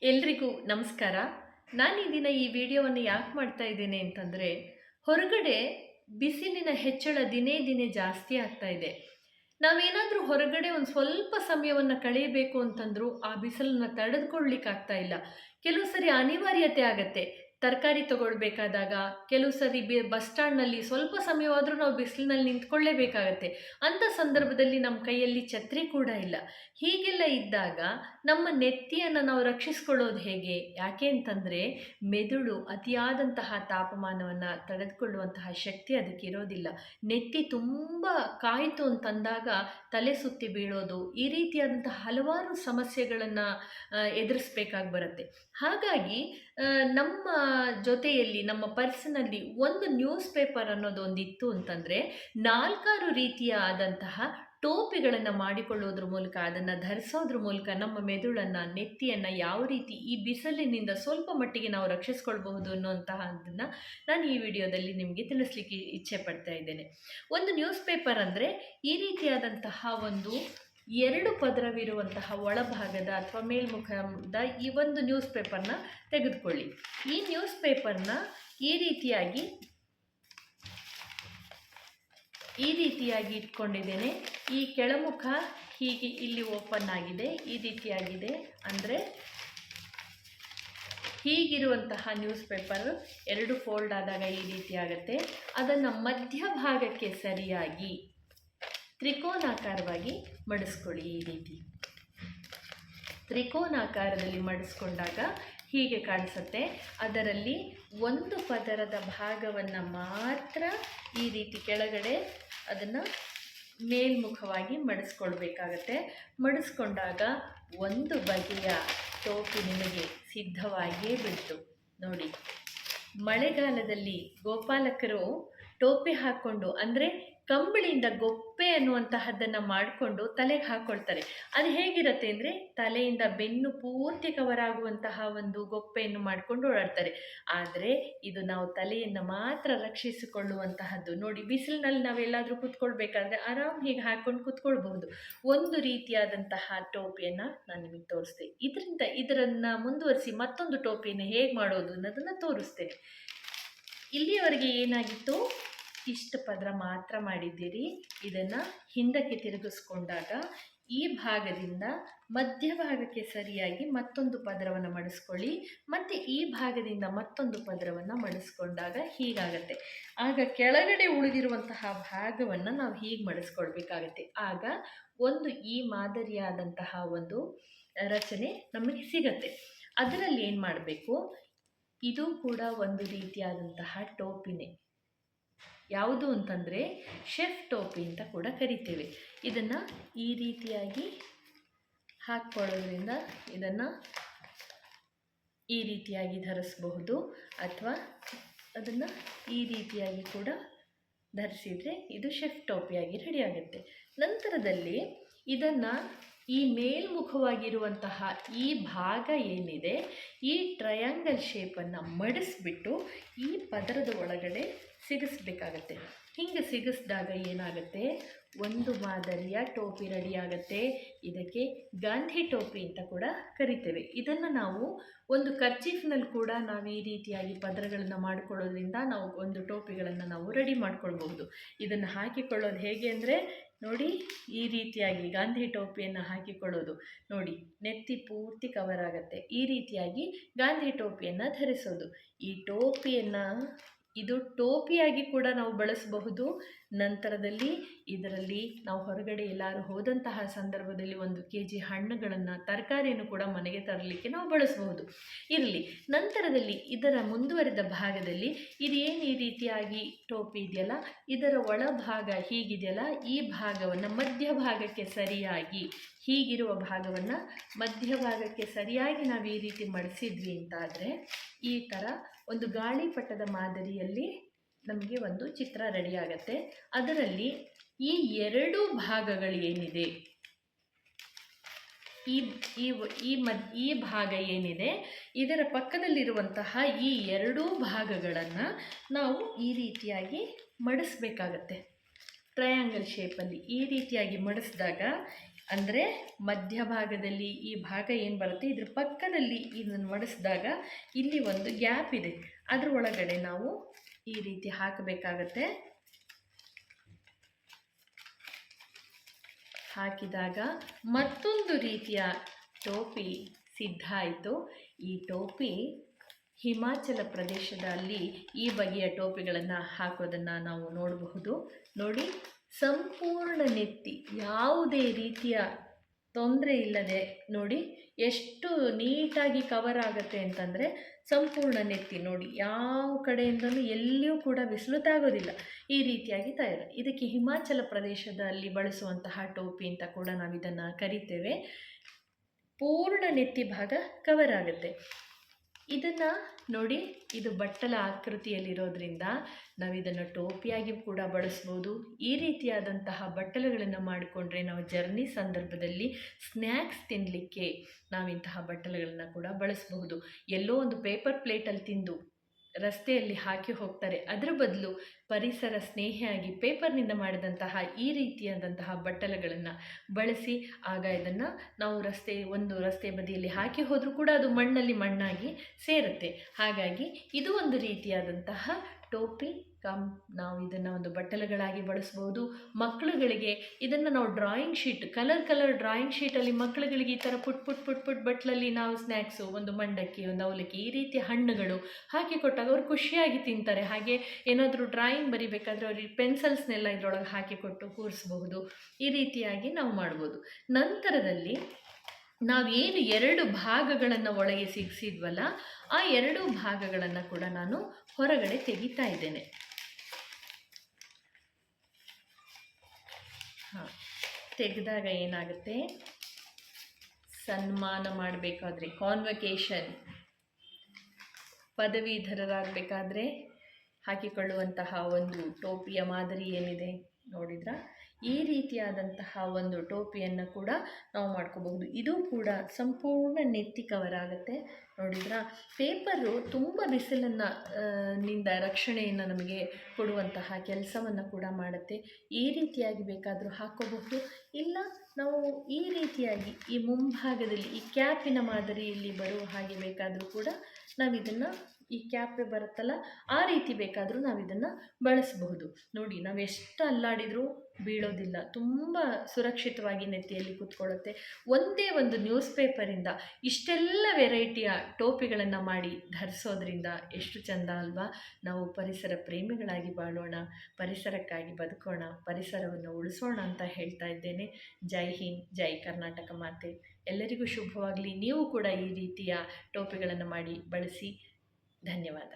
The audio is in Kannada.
ಎಲ್ರಿಗೂ ನಮಸ್ಕಾರ. ನಾನು ಈ ದಿನ ಈ ವಿಡಿಯೋವನ್ನು ಯಾಕೆ ಮಾಡ್ತಾ ಇದ್ದೇನೆ ಅಂತಂದರೆ, ಹೊರಗಡೆ ಬಿಸಿಲಿನ ಹೆಚ್ಚಳ ದಿನೇ ದಿನೇ ಜಾಸ್ತಿ ಆಗ್ತಾ ಇದೆ. ನಾವೇನಾದರೂ ಹೊರಗಡೆ ಒಂದು ಸ್ವಲ್ಪ ಸಮಯವನ್ನು ಕಳೆಯಬೇಕು ಅಂತಂದರೂ ಆ ಬಿಸಿಲನ್ನು ತಡೆದುಕೊಳ್ಳಿಕ್ಕಾಗ್ತಾ ಇಲ್ಲ. ಕೆಲವು ಸರಿ ಅನಿವಾರ್ಯತೆ ಆಗತ್ತೆ. ತರಕಾರಿ ತಗೊಳ್ಬೇಕಾದಾಗ, ಕೆಲವು ಸರಿ ಬಸ್ ಸ್ಟ್ಯಾಂಡ್ನಲ್ಲಿ ಸ್ವಲ್ಪ ಸಮಯವಾದರೂ ನಾವು ಬಿಸಿಲಿನಲ್ಲಿ ನಿಂತ್ಕೊಳ್ಳೇಬೇಕಾಗತ್ತೆ. ಅಂಥ ಸಂದರ್ಭದಲ್ಲಿ ನಮ್ಮ ಕೈಯಲ್ಲಿ ಛತ್ರಿ ಕೂಡ ಇಲ್ಲ. ಹೀಗೆಲ್ಲ ಇದ್ದಾಗ ನಮ್ಮ ನೆತ್ತಿಯನ್ನು ನಾವು ರಕ್ಷಿಸ್ಕೊಳ್ಳೋದು ಹೇಗೆ? ಯಾಕೆ ಅಂತಂದರೆ, ಮೆದುಳು ಅತಿಯಾದಂತಹ ತಾಪಮಾನವನ್ನು ತಡೆದುಕೊಳ್ಳುವಂತಹ ಶಕ್ತಿ ಅದಕ್ಕೆ ಇರೋದಿಲ್ಲ. ನೆತ್ತಿ ತುಂಬ ಕಾಯಿತು ಅಂತಂದಾಗ ತಲೆ ಸುತ್ತಿ ಬೀಳೋದು, ಈ ರೀತಿಯಾದಂತಹ ಹಲವಾರು ಸಮಸ್ಯೆಗಳನ್ನು ಎದುರಿಸ್ಬೇಕಾಗಿ ಬರುತ್ತೆ. ಹಾಗಾಗಿ ನಮ್ಮ ಜೊತೆಯಲ್ಲಿ, ನಮ್ಮ ಪರ್ಸನಲ್ಲಿ ಒಂದು ನ್ಯೂಸ್ ಪೇಪರ್ ಅನ್ನೋದೊಂದಿತ್ತು ಅಂತಂದರೆ, 4 ರೀತಿಯಾದಂತಹ ಟೋಪಿಗಳನ್ನು ಮಾಡಿಕೊಳ್ಳೋದ್ರ ಮೂಲಕ, ಅದನ್ನು ಧರಿಸೋದ್ರ ಮೂಲಕ ನಮ್ಮ ಮೆದುಳನ್ನು, ನೆತ್ತಿಯನ್ನು ಯಾವ ರೀತಿ ಈ ಬಿಸಿಲಿನಿಂದ ಸ್ವಲ್ಪ ಮಟ್ಟಿಗೆ ನಾವು ರಕ್ಷಿಸ್ಕೊಳ್ಬಹುದು ಅನ್ನುವಂತಹದ್ದನ್ನು ನಾನು ಈ ವಿಡಿಯೋದಲ್ಲಿ ನಿಮಗೆ ತಿಳಿಸ್ಲಿಕ್ಕೆ ಇಚ್ಛೆ ಪಡ್ತಾ ಇದ್ದೇನೆ. ಒಂದು ನ್ಯೂಸ್ ಪೇಪರ್ ಅಂದರೆ ಈ ರೀತಿಯಾದಂತಹ ಒಂದು 2 ಪದರವಿರುವಂತಹ ಒಳಭಾಗದ ಅಥವಾ ಮೇಲ್ಮುಖದ ಈ ಒಂದು ನ್ಯೂಸ್ ಪೇಪರ್ನ ತೆಗೆದುಕೊಳ್ಳಿ. ಈ ನ್ಯೂಸ್ ಪೇಪರ್ನ ಈ ರೀತಿಯಾಗಿ ಇಟ್ಕೊಂಡಿದ್ದೇನೆ. ಈ ಕೆಳಮುಖ ಹೀಗೆ ಇಲ್ಲಿ ಓಪನ್ ಆಗಿದೆ, ಈ ರೀತಿಯಾಗಿದೆ. ಅಂದರೆ ಹೀಗಿರುವಂತಹ ನ್ಯೂಸ್ ಪೇಪರ್ 2 ಫೋಲ್ಡ್ ಆದಾಗ ಈ ರೀತಿ ಆಗುತ್ತೆ. ಅದನ್ನು ಮಧ್ಯಭಾಗಕ್ಕೆ ಸರಿಯಾಗಿ ತ್ರಿಕೋನಾಕಾರವಾಗಿ ಮಡಿಸ್ಕೊಳ್ಳಿ. ಈ ರೀತಿ ತ್ರಿಕೋನಾಕಾರದಲ್ಲಿ ಮಡಿಸ್ಕೊಂಡಾಗ ಹೀಗೆ ಕಾಣಿಸುತ್ತೆ. ಅದರಲ್ಲಿ ಒಂದು ಪದರದ ಭಾಗವನ್ನು ಮಾತ್ರ ಈ ರೀತಿ ಕೆಳಗಡೆ ಅದನ್ನು ಮೇಲ್ಮುಖವಾಗಿ ಮಡಿಸ್ಕೊಳ್ಬೇಕಾಗತ್ತೆ. ಮಡಿಸ್ಕೊಂಡಾಗ ಒಂದು ಬಗೆಯ ಟೋಪಿ ನಿಮಗೆ ಸಿದ್ಧವಾಗಿಯೇ ಬಿಡ್ತು. ನೋಡಿ, ಮಳೆಗಾಲದಲ್ಲಿ ಗೋಪಾಲಕರು ಟೋಪಿ ಹಾಕ್ಕೊಂಡು, ಅಂದರೆ ಕಂಬಳಿಯಿಂದ ಗೊಪ್ಪೆ ಅನ್ನುವಂತಹದ್ದನ್ನು ಮಾಡಿಕೊಂಡು ತಲೆಗೆ ಹಾಕ್ಕೊಳ್ತಾರೆ. ಅದು ಹೇಗಿರುತ್ತೆ ಅಂದರೆ, ತಲೆಯಿಂದ ಬೆನ್ನು ಪೂರ್ತಿ ಕವರ್ ಆಗುವಂತಹ ಒಂದು ಗೊಪ್ಪೆಯನ್ನು ಮಾಡಿಕೊಂಡು ಓಡಾಡ್ತಾರೆ. ಆದರೆ ಇದು ನಾವು ತಲೆಯನ್ನು ಮಾತ್ರ ರಕ್ಷಿಸಿಕೊಳ್ಳುವಂತಹದ್ದು. ನೋಡಿ, ಬಿಸಿಲಿನಲ್ಲಿ ನಾವೆಲ್ಲಾದರೂ ಕೂತ್ಕೊಳ್ಬೇಕಾದ್ರೆ ಆರಾಮ್ ಹೀಗೆ ಹಾಕ್ಕೊಂಡು ಕೂತ್ಕೊಳ್ಬಹುದು. ಒಂದು ರೀತಿಯಾದಂತಹ ಟೋಪಿಯನ್ನು ನಾನು ನಿಮಗೆ ತೋರಿಸ್ತೆ. ಇದನ್ನು ಮುಂದುವರಿಸಿ ಮತ್ತೊಂದು ಟೋಪಿಯನ್ನು ಹೇಗೆ ಮಾಡೋದು ಅನ್ನೋದನ್ನು ತೋರಿಸ್ತೇನೆ. ಇಲ್ಲಿಯವರೆಗೆ ಏನಾಗಿತ್ತು, ಇಷ್ಟು ಪದರ ಮಾತ್ರ ಮಾಡಿದ್ದೀರಿ. ಇದನ್ನು ಹಿಂದಕ್ಕೆ ತಿರುಗಿಸ್ಕೊಂಡಾಗ ಈ ಭಾಗದಿಂದ ಮಧ್ಯಭಾಗಕ್ಕೆ ಸರಿಯಾಗಿ ಮತ್ತೊಂದು ಪದರವನ್ನು ಮಡಿಸ್ಕೊಳ್ಳಿ. ಮತ್ತು ಈ ಭಾಗದಿಂದ ಮತ್ತೊಂದು ಪದರವನ್ನು ಮಡಿಸ್ಕೊಂಡಾಗ ಹೀಗಾಗತ್ತೆ. ಆಗ ಕೆಳಗಡೆ ಉಳಿದಿರುವಂತಹ ಭಾಗವನ್ನು ನಾವು ಹೀಗೆ ಮಡಿಸ್ಕೊಳ್ಬೇಕಾಗತ್ತೆ. ಆಗ ಒಂದು ಈ ಮಾದರಿಯಾದಂತಹ ಒಂದು ರಚನೆ ನಮಗೆ ಸಿಗತ್ತೆ. ಅದರಲ್ಲಿ ಏನು ಮಾಡಬೇಕು, ಇದು ಕೂಡ ಒಂದು ರೀತಿಯಾದಂತಹ ಟೋಪಿನೇ. ಯಾವುದು ಅಂತಂದರೆ ಶೆಫ್ ಟೋಪಿ ಅಂತ ಕೂಡ ಕರಿತೇವೆ. ಇದನ್ನು ಈ ರೀತಿಯಾಗಿ ಹಾಕ್ಕೊಳ್ಳೋದ್ರಿಂದ ಇದನ್ನು ಈ ರೀತಿಯಾಗಿ ಧರಿಸಬಹುದು, ಅಥವಾ ಅದನ್ನು ಈ ರೀತಿಯಾಗಿ ಕೂಡ ಧರಿಸಿದರೆ ಇದು ಶೆಫ್ ಟೋಪಿಯಾಗಿ ರೆಡಿ ಆಗುತ್ತೆ. ನಂತರದಲ್ಲಿ ಇದನ್ನು ಈ ಮೇಲ್ಮುಖವಾಗಿರುವಂತಹ ಈ ಭಾಗ ಏನಿದೆ, ಈ ಟ್ರಯಾಂಗಲ್ ಶೇಪನ್ನು ಮಡಿಸ್ಬಿಟ್ಟು ಈ ಪದರದ ಒಳಗಡೆ ಸಿಗಿಸ್ಬೇಕಾಗತ್ತೆ. ಹೀಗೆ ಸಿಗಿಸಿದಾಗ ಏನಾಗುತ್ತೆ, ಒಂದು ಮಾದರಿಯ ಟೋಪಿ ರೆಡಿ ಆಗುತ್ತೆ. ಇದಕ್ಕೆ ಗಾಂಧಿ ಟೋಪಿ ಅಂತ ಕೂಡ ಕರಿತೇವೆ. ಇದನ್ನು ನಾವು ಒಂದು ಕರ್ಚೀಫ್ನಲ್ಲಿ ಕೂಡ ನಾವು ಈ ರೀತಿಯಾಗಿ ಪದರಗಳನ್ನು ಮಾಡಿಕೊಳ್ಳೋದ್ರಿಂದ ನಾವು ಒಂದು ಟೋಪಿಗಳನ್ನು ನಾವು ರೆಡಿ ಮಾಡ್ಕೊಳ್ಬಹುದು. ಇದನ್ನು ಹಾಕಿಕೊಳ್ಳೋದು ಹೇಗೆ ಅಂದರೆ, ನೋಡಿ, ಈ ರೀತಿಯಾಗಿ ಗಾಂಧಿ ಟೋಪಿಯನ್ನು ಹಾಕಿಕೊಳ್ಳೋದು. ನೋಡಿ, ನೆತ್ತಿ ಪೂರ್ತಿ ಕವರ್ ಆಗುತ್ತೆ. ಈ ರೀತಿಯಾಗಿ ಗಾಂಧಿ ಟೋಪಿಯನ್ನು ಧರಿಸೋದು. ಈ ಟೋಪಿಯನ್ನು ಇದು ಟೋಪಿಯಾಗಿ ಕೂಡ ನಾವು ಬಳಸಬಹುದು. ನಂತರದಲ್ಲಿ ಇದರಲ್ಲಿ ನಾವು ಹೊರಗಡೆ ಎಲ್ಲರೂ ಹೋದಂತಹ ಸಂದರ್ಭದಲ್ಲಿ 1 kg ಹಣ್ಣುಗಳನ್ನು, ತರಕಾರಿಯನ್ನು ಕೂಡ ಮನೆಗೆ ತರಲಿಕ್ಕೆ ನಾವು ಬಳಸಬಹುದು. ಇರಲಿ, ನಂತರದಲ್ಲಿ ಇದರ ಮುಂದುವರೆದ ಭಾಗದಲ್ಲಿ ಇದೇನು ಈ ರೀತಿಯಾಗಿ ಟೋಪಿ ಇದೆಯಲ್ಲ, ಇದರ ಒಳಭಾಗ ಹೀಗಿದೆಯಲ್ಲ, ಈ ಭಾಗವನ್ನು ಮಧ್ಯಭಾಗಕ್ಕೆ ಸರಿಯಾಗಿ, ಹೀಗಿರುವ ಭಾಗವನ್ನು ಮಧ್ಯಭಾಗಕ್ಕೆ ಸರಿಯಾಗಿ ನಾವು ಈ ರೀತಿ ಮಡಿಸಿದ್ವಿ ಅಂತಾದರೆ ಈ ಥರ ಒಂದು ಗಾಳಿಪಟದ ಮಾದರಿಯಲ್ಲಿ ನಮಗೆ ಒಂದು ಚಿತ್ರ ರೆಡಿಯಾಗತ್ತೆ. ಅದರಲ್ಲಿ ಈ 2 ಭಾಗಗಳು ಏನಿದೆ, ಈ ಭಾಗ ಏನಿದೆ, ಇದರ ಪಕ್ಕದಲ್ಲಿರುವಂತಹ ಈ 2 ಭಾಗಗಳನ್ನು ನಾವು ಈ ರೀತಿಯಾಗಿ ಮಡಿಸ್ಬೇಕಾಗತ್ತೆ. ಟ್ರಯಾಂಗಲ್ ಶೇಪಲ್ಲಿ ಈ ರೀತಿಯಾಗಿ ಮಡಿಸಿದಾಗ ಅಂದರೆ ಮಧ್ಯಭಾಗದಲ್ಲಿ ಈ ಭಾಗ ಏನು ಬರುತ್ತೆ ಇದ್ರ ಪಕ್ಕದಲ್ಲಿ ಇದನ್ನು ಮಡಿಸಿದಾಗ ಇಲ್ಲಿ ಒಂದು ಗ್ಯಾಪ್ ಇದೆ, ಅದ್ರ ಒಳಗಡೆ ನಾವು ಈ ರೀತಿ ಹಾಕಬೇಕಾಗತ್ತೆ. ಹಾಕಿದಾಗ ಮತ್ತೊಂದು ರೀತಿಯ ಟೋಪಿ ಸಿದ್ಧ ಆಯಿತು. ಈ ಟೋಪಿ ಹಿಮಾಚಲ ಪ್ರದೇಶದಲ್ಲಿ ಈ ಬಗೆಯ ಟೋಪಿಗಳನ್ನು ಹಾಕೋದನ್ನು ನಾವು ನೋಡಬಹುದು. ನೋಡಿ, ಸಂಪೂರ್ಣ ನೆತ್ತಿ ಯಾವುದೇ ರೀತಿಯ ತೊಂದರೆ ಇಲ್ಲದೆ ನೋಡಿ ಎಷ್ಟು ನೀಟಾಗಿ ಕವರ್ ಆಗುತ್ತೆ ಅಂತಂದರೆ ಸಂಪೂರ್ಣ ನೆತ್ತಿ ನೋಡಿ ಯಾವ ಕಡೆಯಿಂದಲೂ ಎಲ್ಲಿಯೂ ಕೂಡ ಬಿಸಿಲು ತಾಗೋದಿಲ್ಲ. ಈ ರೀತಿಯಾಗಿ ತಯಾರು. ಇದಕ್ಕೆ ಹಿಮಾಚಲ ಪ್ರದೇಶದಲ್ಲಿ ಬಳಸುವಂತಹ ಟೋಪಿ ಅಂತ ಕೂಡ ನಾವು ಇದನ್ನು ಕರಿತೇವೆ. ಪೂರ್ಣ ನೆತ್ತಿ ಭಾಗ ಕವರ್ ಆಗುತ್ತೆ. ಇದನ್ನು ನೋಡಿ, ಇದು ಬಟ್ಟಲ ಆಕೃತಿಯಲ್ಲಿರೋದ್ರಿಂದ ನಾವು ಇದನ್ನು ಟೋಪಿಯಾಗಿ ಕೂಡ ಬಳಸ್ಬೋದು. ಈ ರೀತಿಯಾದಂತಹ ಬಟ್ಟಲುಗಳನ್ನು ಮಾಡಿಕೊಂಡ್ರೆ ನಾವು ಜರ್ನಿ ಸಂದರ್ಭದಲ್ಲಿ ಸ್ನ್ಯಾಕ್ಸ್ ತಿನ್ನಲಿಕ್ಕೆ ನಾವಿಂತಹ ಬಟ್ಟಲುಗಳನ್ನು ಕೂಡ ಬಳಸಬಹುದು. ಎಲ್ಲೋ ಒಂದು ಪೇಪರ್ ಪ್ಲೇಟಲ್ಲಿ ತಿಂದು ರಸ್ತೆಯಲ್ಲಿ ಹಾಕಿ ಹೋಗ್ತಾರೆ, ಅದರ ಬದಲು ಪರಿಸರ ಸ್ನೇಹಿಯಾಗಿ ಪೇಪರ್ನಿಂದ ಮಾಡಿದಂತಹ ಈ ರೀತಿಯಾದಂತಹ ಬಟ್ಟಲುಗಳನ್ನು ಬಳಸಿ ಆಗ ಇದನ್ನು ನಾವು ರಸ್ತೆ ಬದಿಯಲ್ಲಿ ಹಾಕಿ ಹೋದರೂ ಕೂಡ ಅದು ಮಣ್ಣಾಗಿ ಸೇರುತ್ತೆ. ಹಾಗಾಗಿ ಇದು ಒಂದು ರೀತಿಯಾದಂತಹ ಟೋಪಿ ನಾವು ಇದನ್ನು ಒಂದು ಬಟ್ಟಲುಗಳಾಗಿ ಬಳಸ್ಬೋದು. ಮಕ್ಕಳುಗಳಿಗೆ ಇದನ್ನು ನಾವು ಡ್ರಾಯಿಂಗ್ ಶೀಟ್ ಕಲರ್ ಡ್ರಾಯಿಂಗ್ ಶೀಟಲ್ಲಿ ಮಕ್ಕಳುಗಳಿಗೆ ಈ ಥರ ಪುಟ್ ಬಟ್ಲಲ್ಲಿ ನಾವು ಸ್ನ್ಯಾಕ್ಸು, ಒಂದು ಮಂಡಕ್ಕಿ, ಒಂದು ಅವಲಕ್ಕಿ, ಈ ರೀತಿಯ ಹಣ್ಣುಗಳು ಹಾಕಿ ಕೊಟ್ಟಾಗ ಅವ್ರು ಖುಷಿಯಾಗಿ ತಿಂತಾರೆ. ಹಾಗೆ ಏನಾದರೂ ಡ್ರಾಯಿಂಗ್ ಬರಿಬೇಕಾದ್ರೆ ಅವ್ರಿಗೆ ಪೆನ್ಸಿಲ್ಸ್ನೆಲ್ಲ ಇದರೊಳಗೆ ಹಾಕಿಕೊಟ್ಟು ಕೂರಿಸಬಹುದು. ಈ ರೀತಿಯಾಗಿ ನಾವು ಮಾಡ್ಬೋದು. ನಂತರದಲ್ಲಿ ನಾವೇನು 2 ಭಾಗಗಳನ್ನು ಒಳಗೆ ಸಿಗಿಸಿದ್ವಲ್ಲ, ಆ 2 ಭಾಗಗಳನ್ನು ಕೂಡ ನಾನು ಹೊರಗಡೆ ತೆಗಿತಾ ಇದ್ದೇನೆ. ತೆಗೆದಾಗ ಏನಾಗುತ್ತೆ, ಸನ್ಮಾನ ಮಾಡಬೇಕಾದ್ರೆ, ಕಾನ್ವೊಕೇಶನ್, ಪದವೀಧರರಾಗಬೇಕಾದ್ರೆ ಹಾಕಿಕೊಳ್ಳುವಂತಹ ಒಂದು ಟೋಪಿಯ ಮಾದರಿ ಏನಿದೆ ನೋಡಿದ್ರ, ಈ ರೀತಿಯಾದಂತಹ ಒಂದು ಟೋಪಿಯನ್ನು ಕೂಡ ನಾವು ಮಾಡ್ಕೋಬಹುದು. ಇದು ಕೂಡ ಸಂಪೂರ್ಣ ನೆತ್ತಿ ಕವರ್ ಆಗುತ್ತೆ. ನೋಡಿದ್ರ, ಪೇಪರು ತುಂಬ ಬಿಸಿಲನ್ನು ನಿಂದ ರಕ್ಷಣೆಯನ್ನು ನಮಗೆ ಕೊಡುವಂತಹ ಕೆಲಸವನ್ನು ಕೂಡ ಮಾಡುತ್ತೆ. ಈ ರೀತಿಯಾಗಿ ಬೇಕಾದರೂ ಹಾಕ್ಕೋಬಹುದು. ಇಲ್ಲ ನಾವು ಈ ರೀತಿಯಾಗಿ ಈ ಮುಂಭಾಗದಲ್ಲಿ ಈ ಕ್ಯಾಪಿನ ಮಾದರಿಯಲ್ಲಿ ಬರುವ ಹಾಗೆ ಬೇಕಾದರೂ ಕೂಡ ನಾವಿದನ್ನು, ಈ ಕ್ಯಾಪೇ ಬರುತ್ತಲ್ಲ ಆ ರೀತಿ ಬೇಕಾದರೂ ನಾವಿದನ್ನು ಬಳಸಬಹುದು. ನೋಡಿ, ನಾವು ಎಷ್ಟು ಅಲ್ಲಾಡಿದರೂ ಬೀಳೋದಿಲ್ಲ, ತುಂಬ ಸುರಕ್ಷಿತವಾಗಿ ನೆತ್ತಿಯಲ್ಲಿ ಕೂತ್ಕೊಳ್ಳುತ್ತೆ. ಒಂದೇ ಒಂದು ನ್ಯೂಸ್ ಪೇಪರಿಂದ ಇಷ್ಟೆಲ್ಲ ವೆರೈಟಿಯ ಟೋಪಿಗಳನ್ನು ಮಾಡಿ ಧರಿಸೋದ್ರಿಂದ ಎಷ್ಟು ಚೆಂದ ಅಲ್ವಾ. ನಾವು ಪರಿಸರ ಪ್ರೇಮಿಗಳಾಗಿ ಬಾಳೋಣ, ಪರಿಸರಕ್ಕಾಗಿ ಬದುಕೋಣ, ಪರಿಸರವನ್ನು ಉಳಿಸೋಣ ಅಂತ ಹೇಳ್ತಾ ಇದ್ದೇನೆ. ಜೈ ಹಿಂದ್, ಜೈ ಕರ್ನಾಟಕ ಮಾತೆ. ಎಲ್ಲರಿಗೂ ಶುಭವಾಗಲಿ. ನೀವು ಕೂಡ ಈ ರೀತಿಯ ಟೋಪಿಗಳನ್ನು ಮಾಡಿ ಬಳಸಿ. ಧನ್ಯವಾದ.